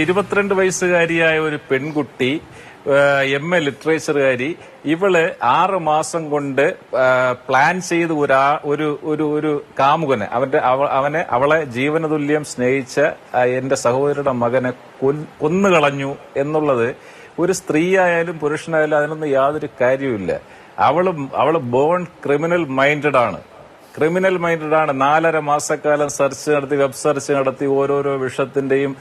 22 വയസ്സുകാരിയായ ഒരു പെൺകുട്ടി MA ലിറ്ററേച്ചറുകാരി ഇവള് 6 മാസം കൊണ്ട് പ്ലാൻ ചെയ്ത് ഒരു കാമുകനെ അവളെ ജീവനതുല്യം സ്നേഹിച്ച എന്റെ സഹോദരിയുടെ മകനെ കൊന്നുകളഞ്ഞു എന്നുള്ളത് ഒരു സ്ത്രീയായാലും പുരുഷനായാലും അതിനൊന്നും യാതൊരു കാര്യവുമില്ല. അവള് ബോൺ ക്രിമിനൽ മൈൻഡഡ് ആണ്. 4.5 മാസക്കാലം സെർച്ച് നടത്തി, വെബ് സെർച്ച് നടത്തി, ഓരോരോ വിഷയത്തിന്റെയും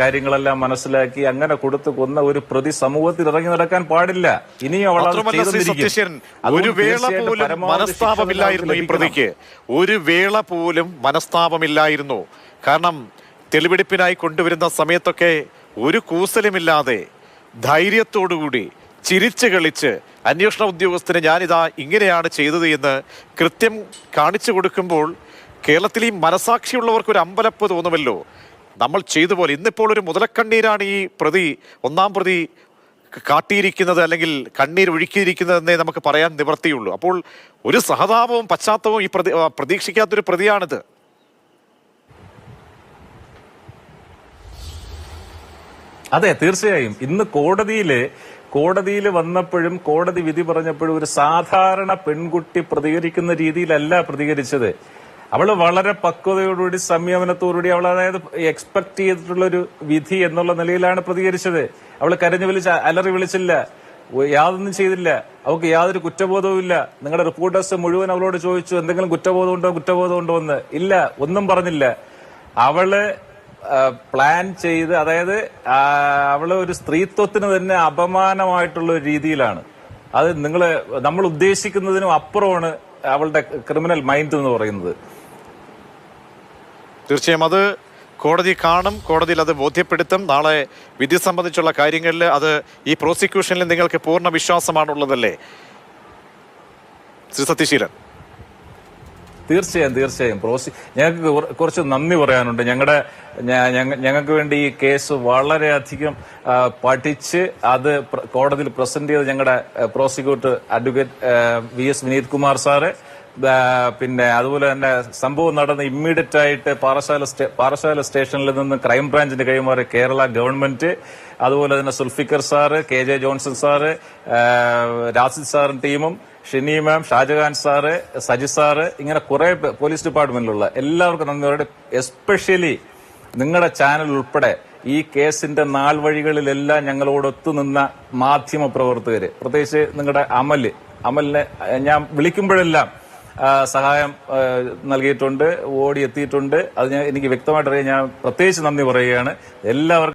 കാര്യങ്ങളെല്ലാം മനസ്സിലാക്കി അങ്ങനെ കൊടുത്തു കൊന്ന ഒരു പ്രതി സമൂഹത്തിൽ ഇറങ്ങി നടക്കാൻ പാടില്ല. ഇനിയും ഒരു വേള പോലും മനസ്താപമില്ലായിരുന്നു ഈ പ്രതിക്ക്. ഒരു വേള പോലും മനസ്താപമില്ലായിരുന്നു. കാരണം തെളിവെടുപ്പിനായി കൊണ്ടുവരുന്ന സമയത്തൊക്കെ ഒരു കൂസലുമില്ലാതെ ധൈര്യത്തോടുകൂടി ചിരിച്ചു കളിച്ച് അന്വേഷണ ഉദ്യോഗസ്ഥന് ഞാനിതാ ഇങ്ങനെയാണ് ചെയ്തത് എന്ന് കൃത്യം കാണിച്ചു കൊടുക്കുമ്പോൾ കേരളത്തിൽ ഈ മനസാക്ഷിയുള്ളവർക്ക് ഒരു അമ്പലപ്പ് തോന്നുമല്ലോ. നമ്മൾ ചെയ്തു പോലെ ഇന്നിപ്പോൾ ഒരു മുതലക്കണ്ണീരാണ് ഈ ഒന്നാം പ്രതി കാട്ടിയിരിക്കുന്നത്, അല്ലെങ്കിൽ കണ്ണീർ ഒഴുക്കിയിരിക്കുന്നതെന്നേ നമുക്ക് പറയാൻ നിവൃത്തിയുള്ളൂ. അപ്പോൾ ഒരു സഹതാപവും പശ്ചാത്തലവും ഈ പ്രതീക്ഷിക്കാത്തൊരു പ്രതിയാണിത്. അതെ, തീർച്ചയായും. ഇന്ന് കോടതിയിൽ വന്നപ്പോഴും കോടതി വിധി പറഞ്ഞപ്പോഴും ഒരു സാധാരണ പെൺകുട്ടി പ്രതികരിക്കുന്ന രീതിയിലല്ല പ്രതികരിച്ചത്. അവള് വളരെ പക്വതയോടുകൂടി സംയമനത്തോടുകൂടി അതായത് എക്സ്പെക്ട് ചെയ്തിട്ടുള്ളൊരു വിധി എന്നുള്ള നിലയിലാണ് പ്രതികരിച്ചത്. അവള് കരഞ്ഞു അലറി വിളിച്ചില്ല, യാതൊന്നും ചെയ്തില്ല. അവൾക്ക് യാതൊരു കുറ്റബോധവും ഇല്ല. നിങ്ങളുടെ റിപ്പോർട്ടേഴ്സ് മുഴുവൻ അവളോട് ചോദിച്ചു എന്തെങ്കിലും കുറ്റബോധം ഉണ്ടോ എന്ന്. ഇല്ല, ഒന്നും പറഞ്ഞില്ല. അവള് പ്ലാൻ ചെയ്ത്, അതായത് അവള് ഒരു സ്ത്രീത്വത്തിന് തന്നെ അപമാനമായിട്ടുള്ള ഒരു രീതിയിലാണ്. അത് നമ്മൾ ഉദ്ദേശിക്കുന്നതിനും അപ്പുറമാണ് അവളുടെ ക്രിമിനൽ മൈൻഡ് എന്ന് പറയുന്നത്. തീർച്ചയായും അത് കോടതി കാണും, കോടതിയിൽ അത് ബോധ്യപ്പെടുത്തും. നാളെ വിധി സംബന്ധിച്ചുള്ള കാര്യങ്ങളിൽ അത് ഈ പ്രോസിക്യൂഷനിൽ നിങ്ങൾക്ക് പൂർണ്ണ വിശ്വാസമാണുള്ളതല്ലേ ശ്രീ സത്യശീലൻ? തീർച്ചയായും ഞങ്ങൾക്ക് കുറച്ച് നന്ദി പറയാനുണ്ട്. ഞങ്ങൾക്ക് വേണ്ടി ഈ കേസ് വളരെയധികം പഠിച്ച് അത് കോടതിയിൽ പ്രസന്റ് ചെയ്ത് ഞങ്ങളുടെ prosecutor advocate VS Vineeth Kumar sir, പിന്നെ അതുപോലെ തന്നെ സംഭവം നടന്ന് ഇമ്മീഡിയറ്റ് ആയിട്ട് പാറശാല സ്റ്റേഷനിൽ നിന്ന് ക്രൈംബ്രാഞ്ചിന് കൈമാറി കേരള ഗവൺമെന്റ്, അതുപോലെ തന്നെ Sulfikar sir, KJ Johnson sir, Rasid സാറും ടീമും, Shini ma'am, Shajahan sir, Saji sir, ഇങ്ങനെ കുറെ പോലീസ് ഡിപ്പാർട്ട്മെന്റിലുള്ള എല്ലാവർക്കും നന്ദി പറയട്ടെ. എസ്പെഷ്യലി നിങ്ങളുടെ ചാനൽ ഉൾപ്പെടെ ഈ കേസിന്റെ നാൾ വഴികളിലെല്ലാം ഞങ്ങളോട് ഒത്തുനിന്ന മാധ്യമ പ്രവർത്തകര്, പ്രത്യേകിച്ച് നിങ്ങളുടെ അമലിനെ ഞാൻ വിളിക്കുമ്പോഴെല്ലാം സഹായം നൽകിയിട്ടുണ്ട്, ഓടിയെത്തിയിട്ടുണ്ട്. അത് എനിക്ക് വ്യക്തമായിട്ട് അറിയാം. ഞാൻ പ്രത്യേകിച്ച് നന്ദി പറയുകയാണ് എല്ലാവർക്കും.